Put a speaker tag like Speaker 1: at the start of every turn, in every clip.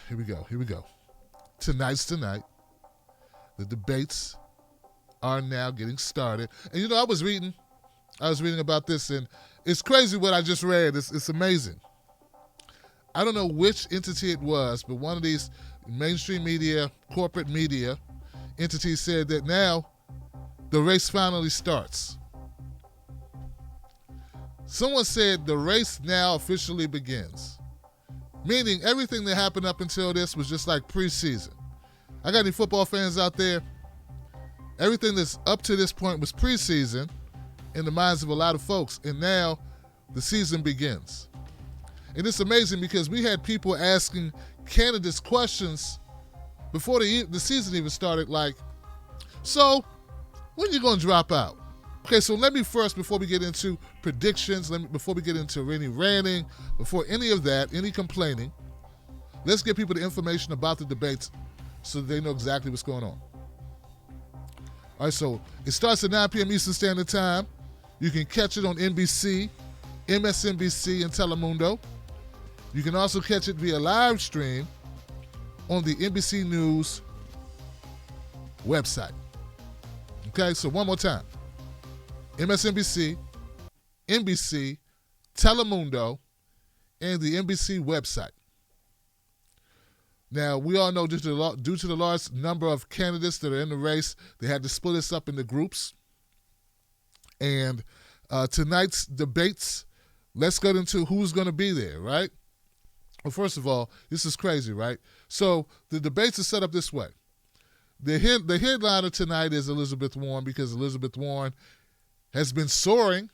Speaker 1: Here we go. Tonight's the night. The debates are now getting started. And I was reading about this, and it's crazy what I just read. It's amazing. I don't know which entity it was, but one of these mainstream media, corporate media entities said that now the race finally starts. Someone said the race now officially begins, meaning everything that happened up until this was just like preseason. I got any football fans out there? Everything that's up to this point was preseason in the minds of a lot of folks, and now the season begins. And it's amazing because we had people asking candidates questions before the season even started, like, so when are you going to drop out? Okay, so let me first, before we get into predictions, before we get into any ranting, before any of that, any complaining, let's give people the information about the debates so that they know exactly what's going on. All right, so it starts at 9 p.m. Eastern Standard Time. You can catch it on NBC, MSNBC, and Telemundo. You can also catch it via live stream on the NBC News website. Okay, so one more time. MSNBC, NBC, Telemundo, and the NBC website. Now, we all know due to the large number of candidates that are in the race, they had to split us up into groups. And tonight's debates, let's get into who's going to be there, right? Well, first of all, this is crazy, right? So the debates are set up this way. The headliner tonight is Elizabeth Warren, because Elizabeth Warren has been soaring,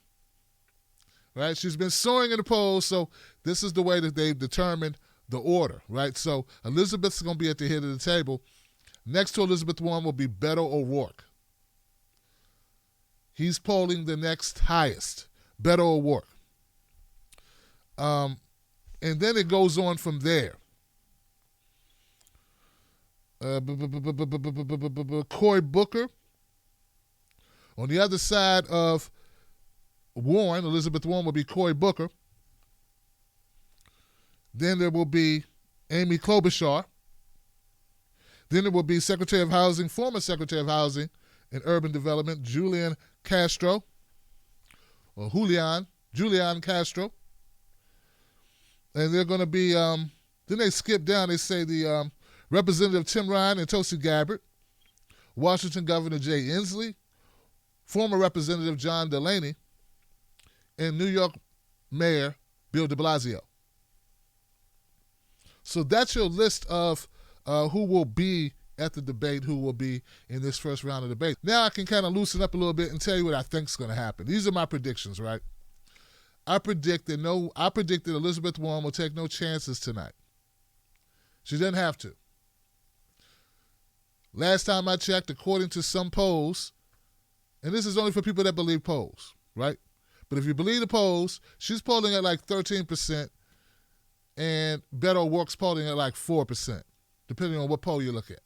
Speaker 1: right? She's been soaring in the polls, so this is the way that they've determined the order, right? So Elizabeth's going to be at the head of the table. Next to Elizabeth Warren will be Beto O'Rourke. He's polling the next highest, Beto O'Rourke. And then it goes on from there. Cory Booker. On the other side of Warren, Elizabeth Warren, will be Cory Booker. Then there will be Amy Klobuchar. Then there will be former Secretary of Housing and Urban Development, Julian Castro. And they're going to be, then they skip down, they say the Representative Tim Ryan and Tulsi Gabbard, Washington Governor Jay Inslee, former Representative John Delaney, and New York Mayor Bill de Blasio. So that's your list of who will be at the debate, who will be in this first round of debate. Now I can kind of loosen up a little bit and tell you what I think is going to happen. These are my predictions, right? I predict that Elizabeth Warren will take no chances tonight. She doesn't have to. Last time I checked, according to some polls, and this is only for people that believe polls, right? But if you believe the polls, she's polling at like 13%, and Beto O'Rourke's polling at like 4%, depending on what poll you look at.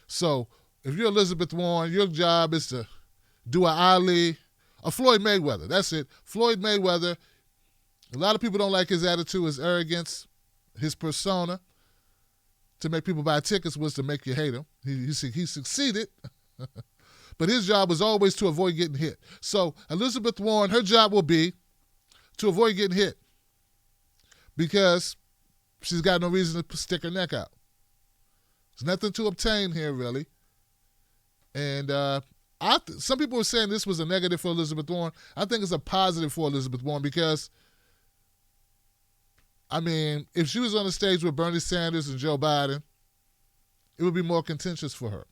Speaker 1: So if you're Elizabeth Warren, your job is to do a Floyd Mayweather. That's it. Floyd Mayweather. A lot of people don't like his attitude, his arrogance, his persona. To make people buy tickets was to make you hate him. He succeeded. But his job was always to avoid getting hit. So Elizabeth Warren, her job will be to avoid getting hit, because she's got no reason to stick her neck out. There's nothing to obtain here, really. And some people were saying this was a negative for Elizabeth Warren. I think it's a positive for Elizabeth Warren because, I mean, if she was on the stage with Bernie Sanders and Joe Biden, it would be more contentious for her.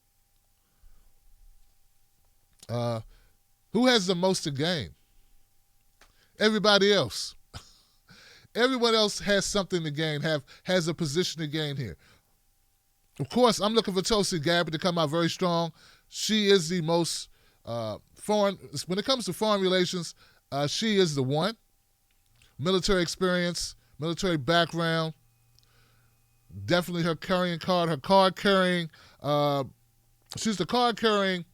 Speaker 1: Who has the most to gain? Everybody else. Everyone else has something to gain, has a position to gain here. Of course, I'm looking for Tulsi Gabbard to come out very strong. She is the most when it comes to foreign relations, she is the one. Military experience, military background, definitely her carrying card, she's the card-carrying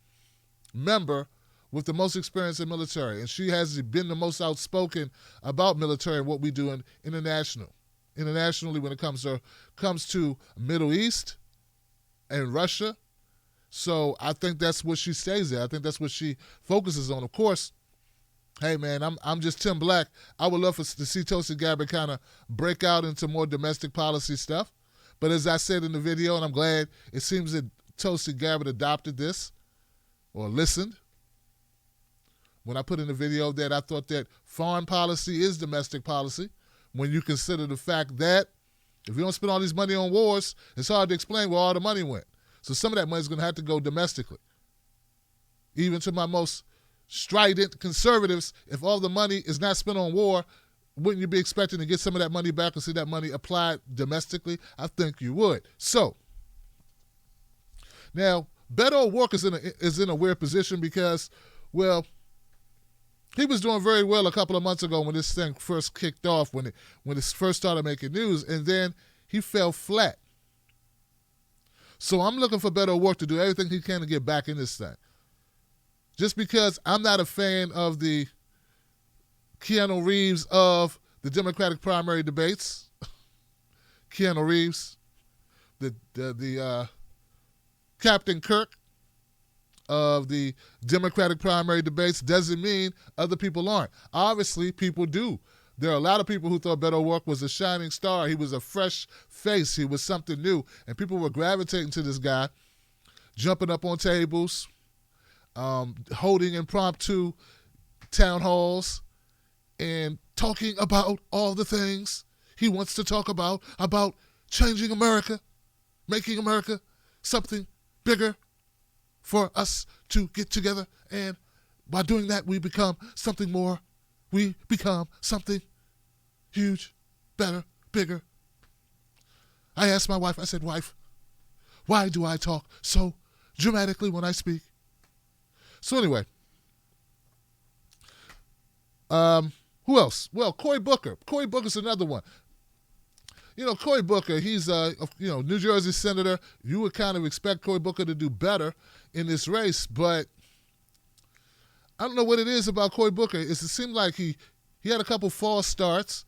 Speaker 1: member with the most experience in military, and she has been the most outspoken about military and what we do in internationally when it comes to Middle East and Russia. So I think that's what she stays at. I think that's what she focuses on. Of course, hey man, I'm just Tim Black. I would love to see Tulsi Gabbard kind of break out into more domestic policy stuff. But as I said in the video, and I'm glad it seems that Tulsi Gabbard adopted this or listened when I put in the video that I thought that foreign policy is domestic policy when you consider the fact that if you don't spend all this money on wars, it's hard to explain where all the money went. So some of that money is going to have to go domestically. Even to my most strident conservatives, if all the money is not spent on war, wouldn't you be expecting to get some of that money back and see that money applied domestically? I think you would. So now Beto O'Rourke is in a weird position because, well, he was doing very well a couple of months ago when this thing first kicked off, when it first started making news, and then he fell flat. So I'm looking for Beto O'Rourke to do everything he can to get back in this thing. Just because I'm not a fan of the Keanu Reeves of the Democratic primary debates, Keanu Reeves, the Captain Kirk of the Democratic primary debates, doesn't mean other people aren't. Obviously, people do. There are a lot of people who thought Beto O'Rourke was a shining star. He was a fresh face. He was something new. And people were gravitating to this guy, jumping up on tables, holding impromptu town halls, and talking about all the things he wants to talk about changing America, making America something bigger for us to get together. And by doing that, we become something more. We become something huge, better, bigger. I asked my wife, I said, wife, why do I talk so dramatically when I speak? So anyway, who else? Well, Cory Booker. Cory Booker's another one. You know, Cory Booker, he's New Jersey senator. You would kind of expect Cory Booker to do better in this race, but I don't know what it is about Cory Booker. It seemed like he had a couple false starts.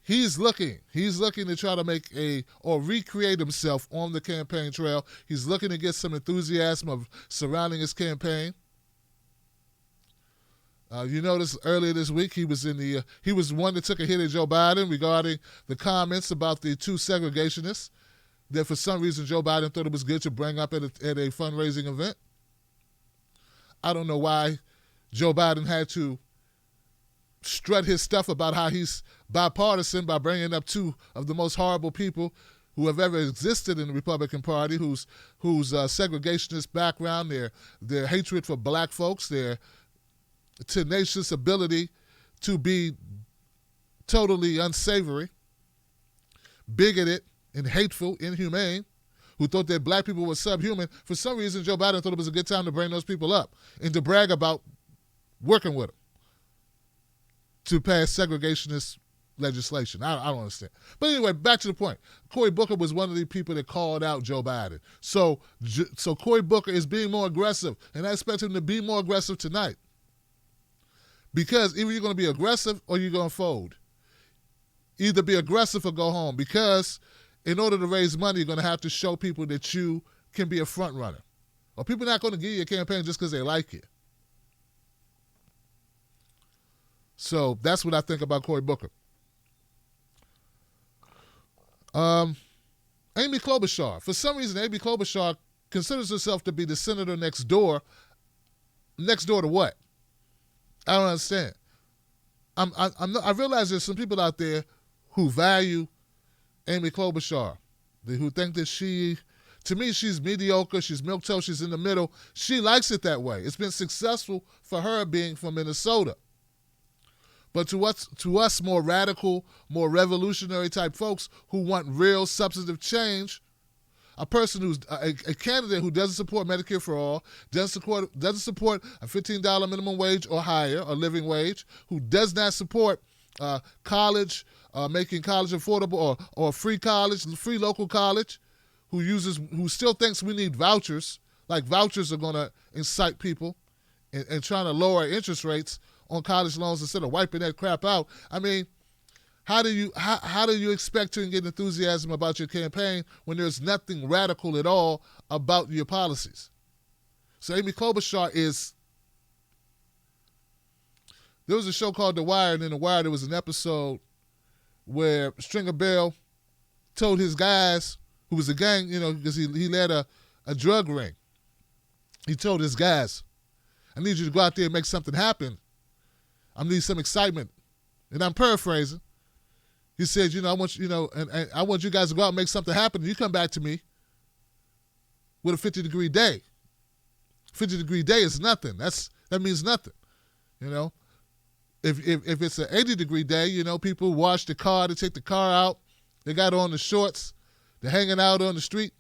Speaker 1: He's looking to try to recreate himself on the campaign trail. He's looking to get some enthusiasm of surrounding his campaign. You notice earlier this week he was one that took a hit at Joe Biden regarding the comments about the two segregationists that for some reason Joe Biden thought it was good to bring up at a fundraising event. I don't know why Joe Biden had to strut his stuff about how he's bipartisan by bringing up two of the most horrible people who have ever existed in the Republican Party, whose segregationist background, their hatred for black folks, their tenacious ability to be totally unsavory, bigoted, and hateful, inhumane, who thought that black people were subhuman. For some reason, Joe Biden thought it was a good time to bring those people up and to brag about working with them to pass segregationist legislation. I don't understand. But anyway, back to the point. Cory Booker was one of the people that called out Joe Biden. So Cory Booker is being more aggressive, and I expect him to be more aggressive tonight. Because either you're going to be aggressive or you're going to fold. Either be aggressive or go home. Because in order to raise money, you're going to have to show people that you can be a front runner. Or people are not going to give you a campaign just because they like you. So that's what I think about Cory Booker. Amy Klobuchar. For some reason, Amy Klobuchar considers herself to be the senator next door. Next door to what? I don't understand. I realize there's some people out there who value Amy Klobuchar, who think that to me, she's mediocre, she's milquetoast, she's in the middle. She likes it that way. It's been successful for her being from Minnesota. But to us more radical, more revolutionary type folks who want real substantive change, a person who's a candidate who doesn't support Medicare for all, doesn't support a $15 minimum wage or higher, a living wage, who does not support college, making college affordable or free college, free local college, who still thinks we need vouchers, like vouchers are going to incite people and trying to lower interest rates on college loans instead of wiping that crap out. I mean, How do you expect to get enthusiasm about your campaign when there's nothing radical at all about your policies? So Amy Klobuchar there was a show called The Wire, and in The Wire there was an episode where Stringer Bell told his guys, who was a gang, because he led a drug ring. He told his guys, I need you to go out there and make something happen. I need some excitement. And I'm paraphrasing. He said, I want I want you guys to go out and make something happen. And you come back to me with a 50-degree day. 50-degree day is nothing. That means nothing. If it's an 80-degree day, people wash the car, they take the car out, they got on the shorts, they're hanging out on the street.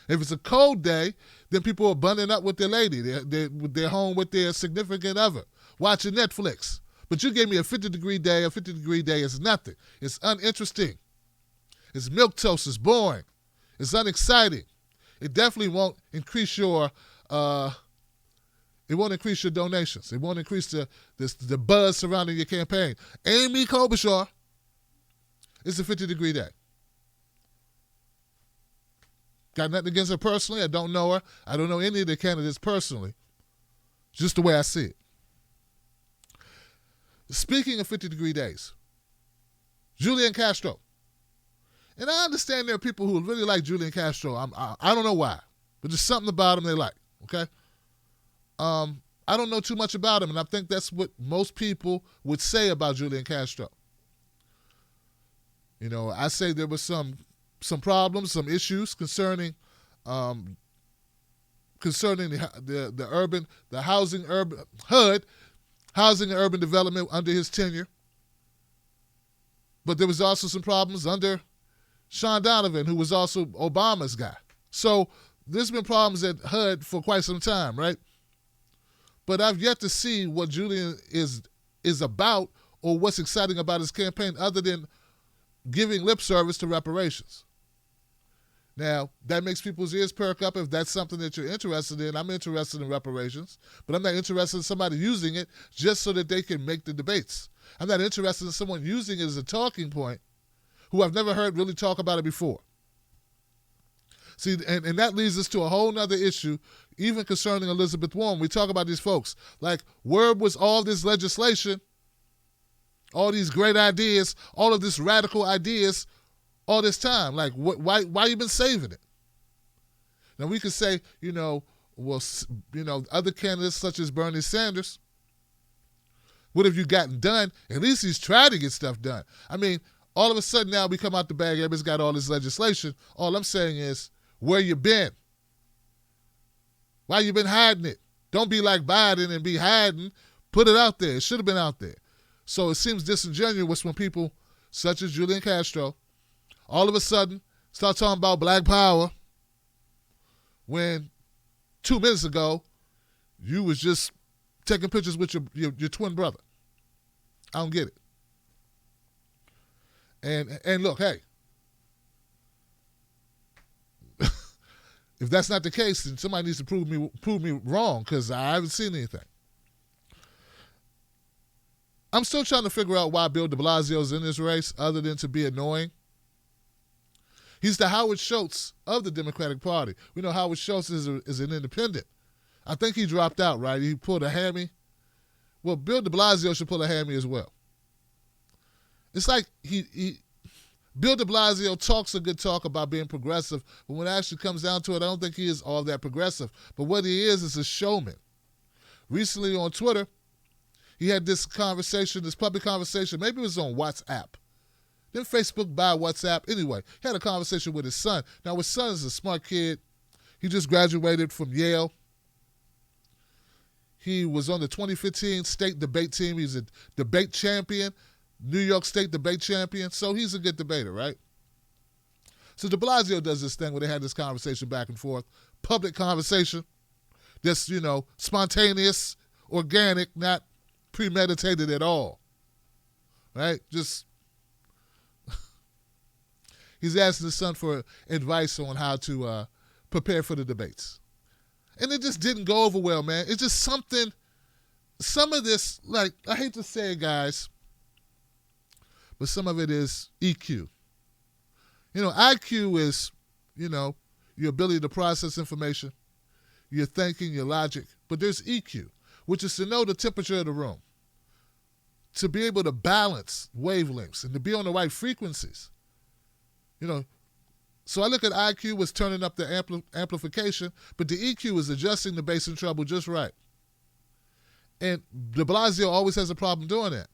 Speaker 1: If it's a cold day, then people are bundling up with their lady. They're home with their significant other, watching Netflix. But you gave me a 50-degree day. A 50-degree day is nothing. It's uninteresting. It's milquetoast. It's boring. It's unexciting. It definitely won't increase your donations. It won't increase the buzz surrounding your campaign. Amy Klobuchar is a 50-degree day. Got nothing against her personally. I don't know her. I don't know any of the candidates personally. Just the way I see it. Speaking of 50-degree days, Julian Castro. And I understand there are people who really like Julian Castro. I don't know why, but there's something about him they like, okay? I don't know too much about him, and I think that's what most people would say about Julian Castro. I say there was some problems, some issues concerning the housing and urban development under his tenure. But there was also some problems under Sean Donovan, who was also Obama's guy. So there's been problems at HUD for quite some time, right? But I've yet to see what Julian is about or what's exciting about his campaign other than giving lip service to reparations. Now, that makes people's ears perk up if that's something that you're interested in. I'm interested in reparations, but I'm not interested in somebody using it just so that they can make the debates. I'm not interested in someone using it as a talking point who I've never heard really talk about it before. See, and that leads us to a whole nother issue, even concerning Elizabeth Warren. We talk about these folks. Like, where was all this legislation, all these great ideas, all of this radical ideas all this time? Like, why you been saving it? Now, we could say, other candidates such as Bernie Sanders, what have you gotten done? At least he's tried to get stuff done. I mean, all of a sudden now we come out the bag, everybody's got all this legislation. All I'm saying is, where you been? Why you been hiding it? Don't be like Biden and be hiding. Put it out there. It should have been out there. So it seems disingenuous when people such as Julian Castro all of a sudden start talking about black power when 2 minutes ago you was just taking pictures with your twin brother. I don't get it. And look, hey, if that's not the case, then somebody needs to prove me wrong, because I haven't seen anything. I'm still trying to figure out why Bill de Blasio is in this race other than to be annoying. He's the Howard Schultz of the Democratic Party. We know Howard Schultz is an independent. I think he dropped out, right? He pulled a hammy. Well, Bill de Blasio should pull a hammy as well. It's like Bill de Blasio talks a good talk about being progressive, but when it actually comes down to it, I don't think he is all that progressive. But what he is a showman. Recently on Twitter, he had this public conversation, maybe it was on WhatsApp. Then Facebook buy WhatsApp. Anyway, he had a conversation with his son. Now, his son is a smart kid. He just graduated from Yale. He was on the 2015 state debate team. He's a debate champion. New York State debate champion, so he's a good debater, right? So de Blasio does this thing where they had this conversation back and forth, public conversation, that's, spontaneous, organic, not premeditated at all, right? Just, he's asking his son for advice on how to prepare for the debates. And it just didn't go over well, man. It's just some of this, like, I hate to say it, guys, but some of it is EQ. IQ is, your ability to process information, your thinking, your logic. But there's EQ, which is to know the temperature of the room, to be able to balance wavelengths and to be on the right frequencies. So I look at IQ as turning up the amplification, but the EQ is adjusting the bass and treble just right. And de Blasio always has a problem doing that.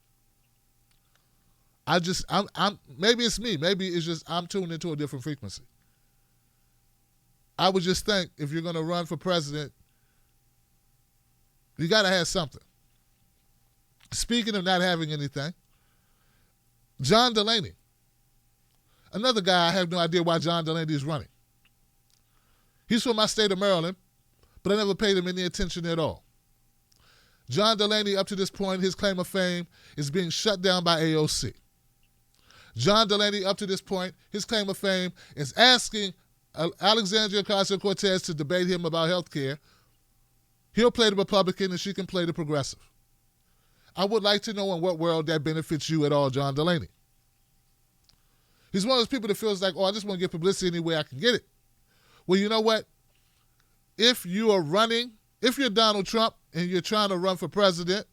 Speaker 1: I'm maybe it's me. Maybe it's just I'm tuned into a different frequency. I would just think if you're going to run for president, you got to have something. Speaking of not having anything, John Delaney. Another guy, I have no idea why John Delaney is running. He's from my state of Maryland, but I never paid him any attention at all. John Delaney, up to this point, his claim of fame is being shut down by AOC. John Delaney, up to this point, his claim of fame is asking Alexandria Ocasio-Cortez to debate him about health care. He'll play the Republican and she can play the progressive. I would like to know in what world that benefits you at all, John Delaney. He's one of those people that feels like, I just want to get publicity any way I can get it. Well, you know what? If you're Donald Trump and you're trying to run for president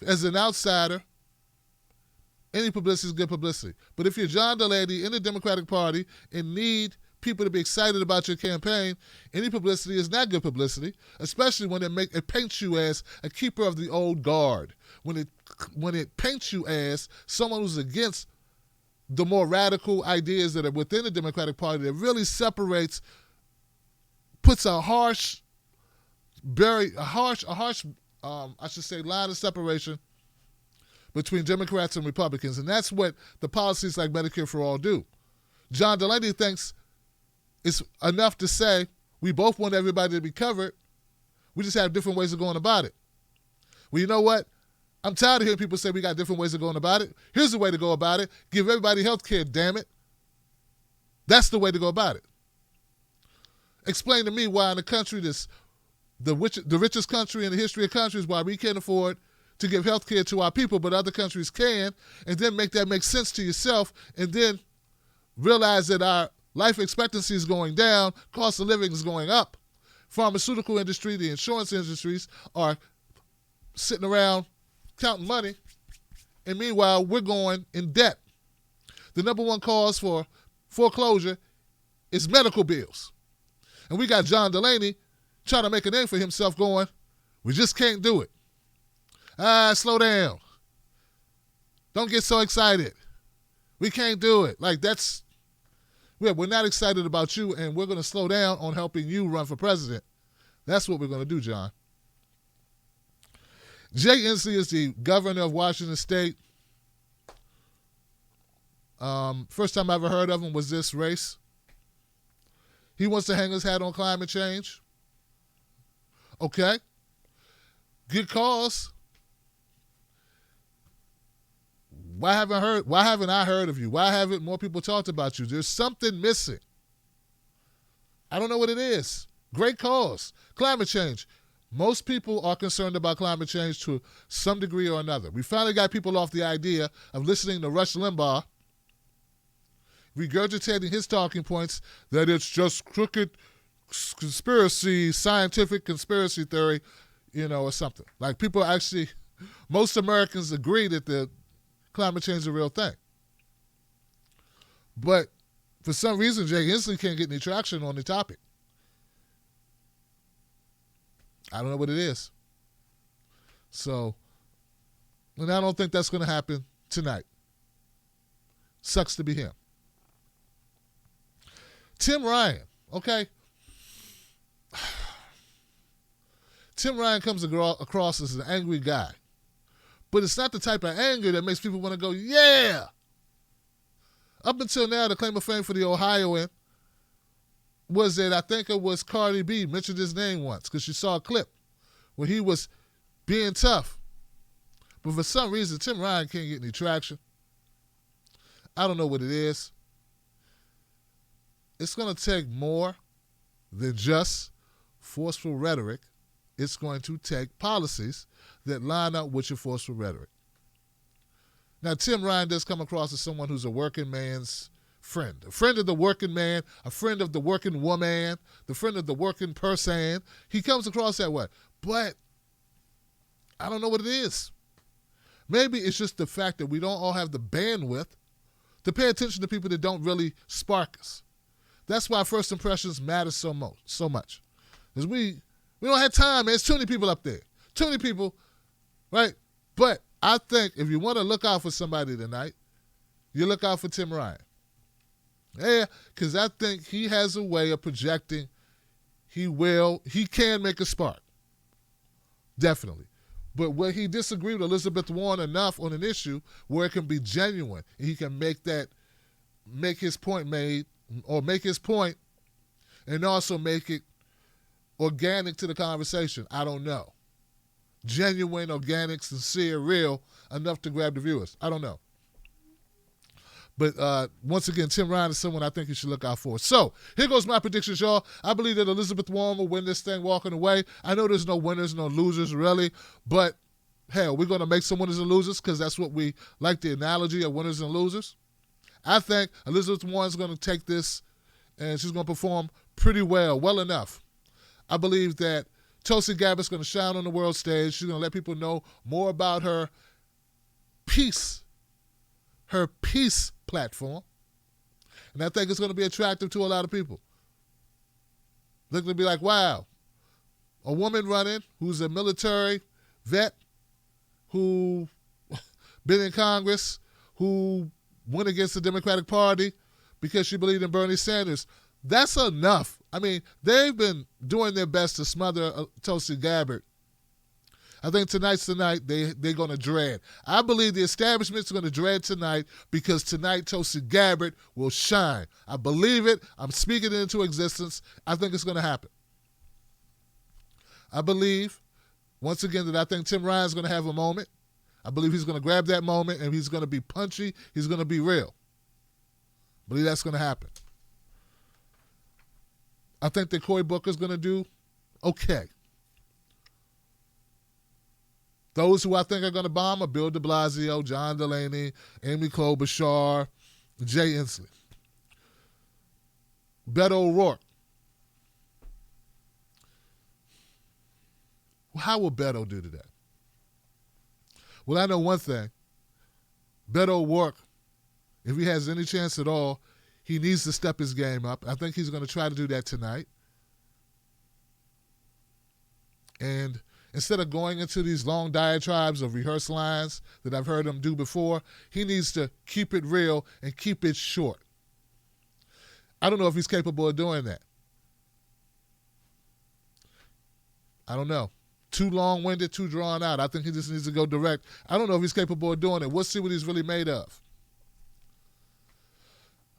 Speaker 1: as an outsider, any publicity is good publicity. But if you're John Delaney in the Democratic Party and need people to be excited about your campaign, any publicity is not good publicity, especially when it paints you as a keeper of the old guard. When it paints you as someone who's against the more radical ideas that are within the Democratic Party, that really puts a harsh line of separation between Democrats and Republicans. And that's what the policies like Medicare for All do. John Delaney thinks it's enough to say we both want everybody to be covered. We just have different ways of going about it. Well, you know what? I'm tired of hearing people say we got different ways of going about it. Here's the way to go about it. Give everybody health care, damn it. That's the way to go about it. Explain to me why in a country that's the richest country in the history of countries, why we can't afford to give health care to our people, but other countries can, and then make that make sense to yourself, and then realize that our life expectancy is going down, cost of living is going up. Pharmaceutical industry, the insurance industries are sitting around counting money, and meanwhile, we're going in debt. The number one cause for foreclosure is medical bills. And we got John Delaney trying to make a name for himself going, we just can't do it. Slow down. Don't get so excited. We can't do it. We're not excited about you, and we're going to slow down on helping you run for president. That's what we're going to do, John. Jay Inslee is the governor of Washington State. First time I ever heard of him was this race. He wants to hang his hat on climate change. Okay. Good cause. Why haven't I heard of you? Why haven't more people talked about you? There's something missing. I don't know what it is. Great cause. Climate change. Most people are concerned about climate change to some degree or another. We finally got people off the idea of listening to Rush Limbaugh, regurgitating his talking points that it's just crooked conspiracy, scientific conspiracy theory, or something. Like most Americans agree that the climate change is a real thing. But for some reason, Jay Inslee can't get any traction on the topic. I don't know what it is. So, and I don't think that's going to happen tonight. Sucks to be him. Tim Ryan, okay? Tim Ryan comes across as an angry guy. But it's not the type of anger that makes people want to go, yeah! Up until now, the claim of fame for the Ohioan was that I think it was Cardi B mentioned his name once because she saw a clip where he was being tough. But for some reason, Tim Ryan can't get any traction. I don't know what it is. It's going to take more than just forceful rhetoric. It's going to take policies that line up with your forceful rhetoric. Now, Tim Ryan does come across as someone who's a working man's friend. A friend of the working man, a friend of the working woman, the friend of the working person. He comes across that way. But I don't know what it is. Maybe it's just the fact that we don't all have the bandwidth to pay attention to people that don't really spark us. That's why first impressions matter so much. Because we don't have time, man. There's too many people up there. Too many people, right? But I think if you want to look out for somebody tonight, you look out for Tim Ryan. Yeah, because I think he has a way of projecting he can make a spark. Definitely. But where he disagreed with Elizabeth Warren enough on an issue where it can be genuine, and he can make his point and also make it organic to the conversation. I don't know. Genuine, organic, sincere, real, enough to grab the viewers. I don't know. But once again, Tim Ryan is someone I think you should look out for. So here goes my predictions, y'all. I believe that Elizabeth Warren will win this thing walking away. I know there's no winners, no losers, really. But, hell, we're going to make some winners and losers because that's what we like, the analogy of winners and losers. I think Elizabeth Warren's going to take this and she's going to perform pretty well enough. I believe that Tulsi Gabbard's going to shine on the world stage. She's going to let people know more about her peace platform. And I think it's going to be attractive to a lot of people. They're going to be like, wow, a woman running who's a military vet, who been in Congress, who went against the Democratic Party because she believed in Bernie Sanders. That's enough. I mean, they've been doing their best to smother Tulsi Gabbard. I think tonight's the night they're going to dread. I believe the establishment's going to dread tonight because tonight Tulsi Gabbard will shine. I believe it. I'm speaking it into existence. I think it's going to happen. I believe, once again, that I think Tim Ryan's going to have a moment. I believe he's going to grab that moment and he's going to be punchy. He's going to be real. I believe that's going to happen. I think that Cory Booker's going to do okay. Those who I think are going to bomb are Bill de Blasio, John Delaney, Amy Klobuchar, Jay Inslee. Beto O'Rourke. How will Beto do today? Well, I know one thing. Beto O'Rourke, if he has any chance at all, he needs to step his game up. I think he's going to try to do that tonight. And instead of going into these long diatribes of rehearsed lines that I've heard him do before, he needs to keep it real and keep it short. I don't know if he's capable of doing that. I don't know. Too long-winded, too drawn out. I think he just needs to go direct. I don't know if he's capable of doing it. We'll see what he's really made of.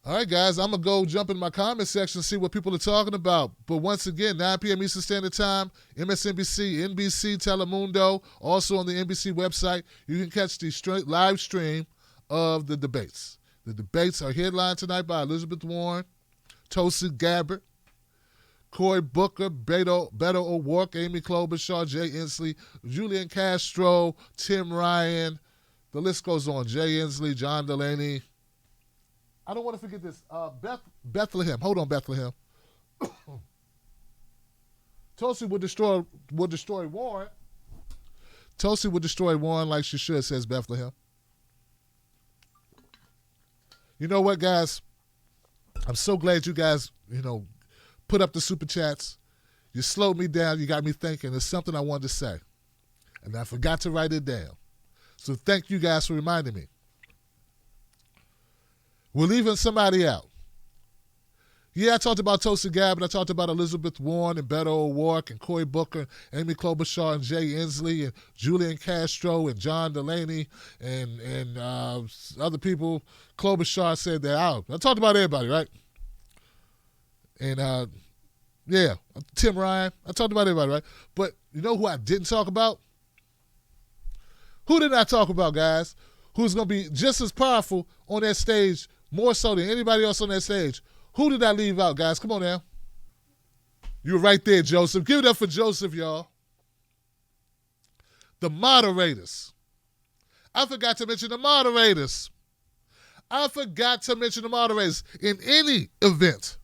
Speaker 1: All right, guys, I'm going to go jump in my comment section and see what people are talking about. But once again, 9 p.m. Eastern Standard Time, MSNBC, NBC, Telemundo, also on the NBC website, you can catch the live stream of the debates. The debates are headlined tonight by Elizabeth Warren, Tulsi Gabbard, Cory Booker, Beto O'Rourke, Amy Klobuchar, Jay Inslee, Julian Castro, Tim Ryan. The list goes on. Jay Inslee, John Delaney. I don't want to forget this. Bethlehem. Hold on, Bethlehem. Tulsi would destroy Warren. Tulsi would destroy Warren like she should, says Bethlehem. You know what, guys? I'm so glad you guys, put up the super chats. You slowed me down. You got me thinking. There's something I wanted to say. And I forgot to write it down. So thank you guys for reminding me. We're leaving somebody out. Yeah, I talked about Tulsi Gabbard. I talked about Elizabeth Warren and Beto O'Rourke and Cory Booker, Amy Klobuchar and Jay Inslee and Julian Castro and John Delaney and other people. Klobuchar said they're out. I talked about everybody, right? And, Tim Ryan. I talked about everybody, right? But you know who I didn't talk about? Who did I talk about, guys? Who's going to be just as powerful on that stage, more so than anybody else on that stage? Who did I leave out, guys? Come on now. You're right there, Joseph. Give it up for Joseph, y'all. The moderators. I forgot to mention the moderators. I forgot to mention the moderators. In any event,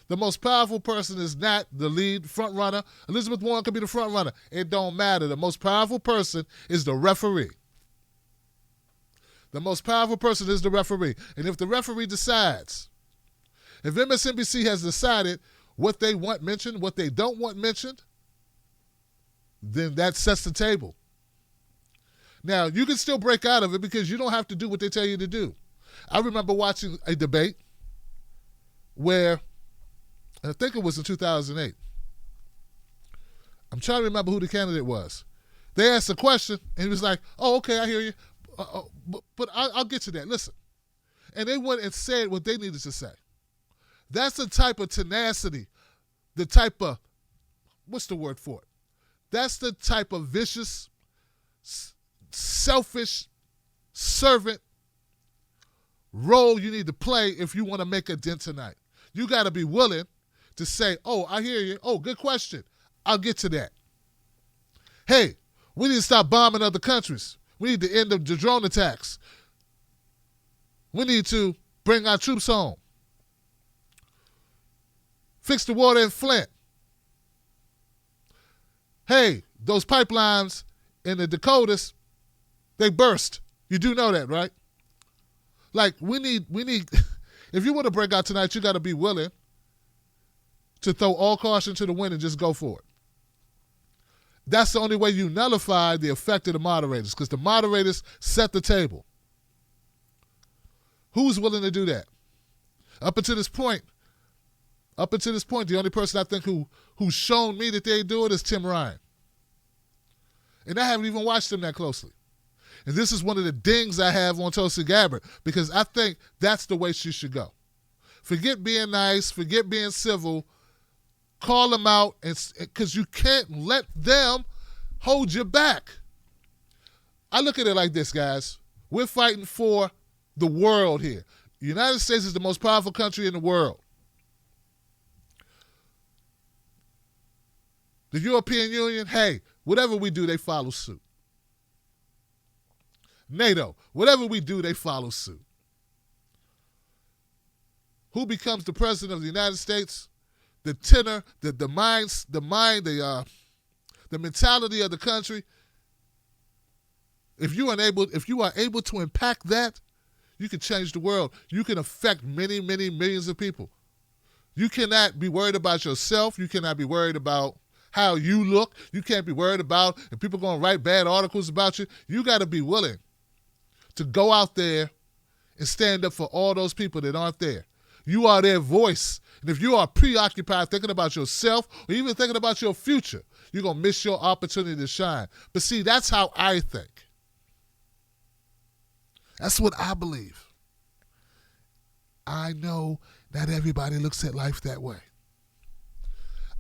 Speaker 1: the most powerful person is not the lead front runner. Elizabeth Warren could be the front runner. It don't matter. The most powerful person is the referee. The most powerful person is the referee. And if the referee decides, if MSNBC has decided what they want mentioned, what they don't want mentioned, then that sets the table. Now, you can still break out of it because you don't have to do what they tell you to do. I remember watching a debate where, I think it was in 2008. I'm trying to remember who the candidate was. They asked a question, and he was like, oh, okay, I hear you. But I'll get to that. Listen. And they went and said what they needed to say. That's the type of tenacity, the type of, what's the word for it? That's the type of vicious, selfish, servant role you need to play if you want to make a dent tonight. You got to be willing to say, oh, I hear you. Oh, good question. I'll get to that. Hey, we need to stop bombing other countries. We need to end the drone attacks. We need to bring our troops home. Fix the water in Flint. Hey, those pipelines in the Dakotas, they burst. You do know that, right? Like, we need, if you want to break out tonight, you got to be willing to throw all caution to the wind and just go for it. That's the only way you nullify the effect of the moderators, because the moderators set the table. Who's willing to do that? Up until this point, the only person I think who's shown me that they do it is Tim Ryan. And I haven't even watched him that closely. And this is one of the dings I have on Tulsi Gabbard, because I think that's the way she should go. Forget being nice, forget being civil, call them out, because you can't let them hold you back. I look at it like this, guys. We're fighting for the world here. The United States is the most powerful country in the world. The European Union, hey, whatever we do, they follow suit. NATO, whatever we do, they follow suit. Who becomes the president of the United States? The tenor, the mentality of the country. If you are able to impact that, you can change the world. You can affect many, many millions of people. You cannot be worried about yourself. You cannot be worried about how you look. You can't be worried about if people are going to write bad articles about you. You got to be willing to go out there and stand up for all those people that aren't there. You are their voice. And if you are preoccupied thinking about yourself or even thinking about your future, you're going to miss your opportunity to shine. But see, that's how I think. That's what I believe. I know not everybody looks at life that way.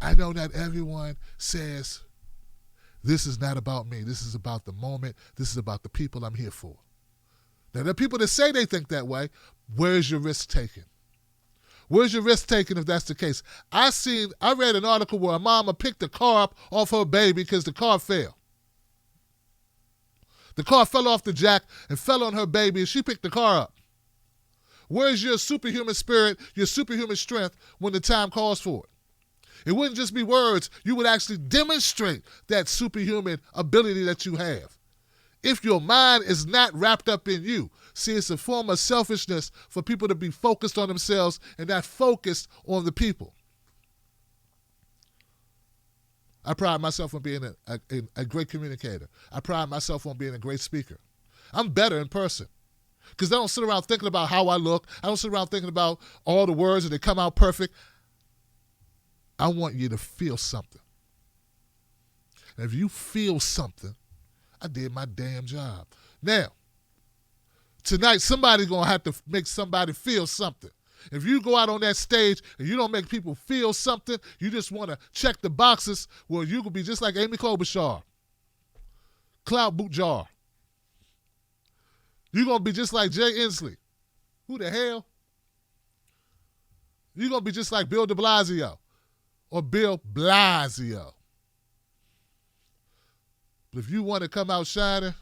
Speaker 1: I know not everyone says, this is not about me. This is about the moment. This is about the people I'm here for. Now, there are people that say they think that way. Where's your risk taken? Where's your risk taken if that's the case? I read an article where a mama picked the car up off her baby because the car fell. The car fell off the jack and fell on her baby, and she picked the car up. Where's your superhuman spirit, your superhuman strength when the time calls for it? It wouldn't just be words. You would actually demonstrate that superhuman ability that you have. If your mind is not wrapped up in you. See, it's a form of selfishness for people to be focused on themselves and not focused on the people. I pride myself on being a great communicator. I pride myself on being a great speaker. I'm better in person because I don't sit around thinking about how I look. I don't sit around thinking about all the words and they come out perfect. I want you to feel something. And if you feel something, I did my damn job. Now, tonight, somebody's going to have to make somebody feel something. If you go out on that stage and you don't make people feel something, you just want to check the boxes, well, you could be just like Amy Klobuchar, Cloud Boot Jar. You're going to be just like Jay Inslee. Who the hell? You're going to be just like Bill de Blasio or Bill Blasio. But if you want to come out shining,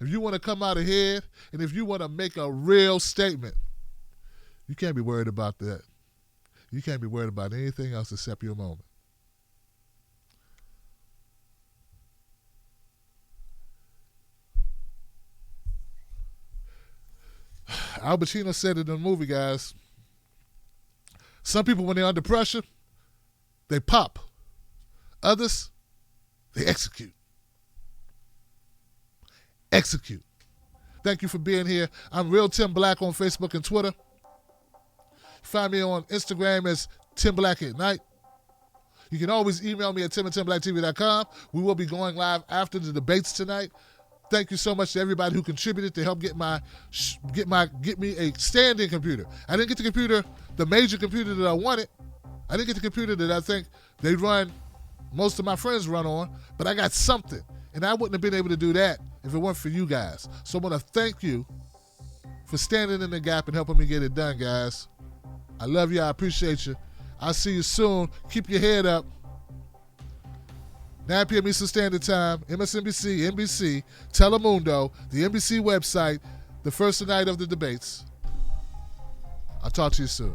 Speaker 1: if you want to come out ahead, and if you want to make a real statement, you can't be worried about that. You can't be worried about anything else except your moment. Al Pacino said it in the movie, guys. Some people, when they're under pressure, they pop. Others, they execute. Execute. Thank you for being here. I'm Real Tim Black on Facebook and Twitter. Find me on Instagram as Tim Black at Night. You can always email me at tim@timblacktv.com. We will be going live after the debates tonight. Thank you so much to everybody who contributed to help get me a standing computer. I didn't get the major computer that I wanted. I didn't get the computer that I think most of my friends run on, but I got something. And I wouldn't have been able to do that if it weren't for you guys. So I want to thank you for standing in the gap and helping me get it done, guys. I love you. I appreciate you. I'll see you soon. Keep your head up. 9 p.m. Eastern Standard Time, MSNBC, NBC, Telemundo, the NBC website, the first night of the debates. I'll talk to you soon.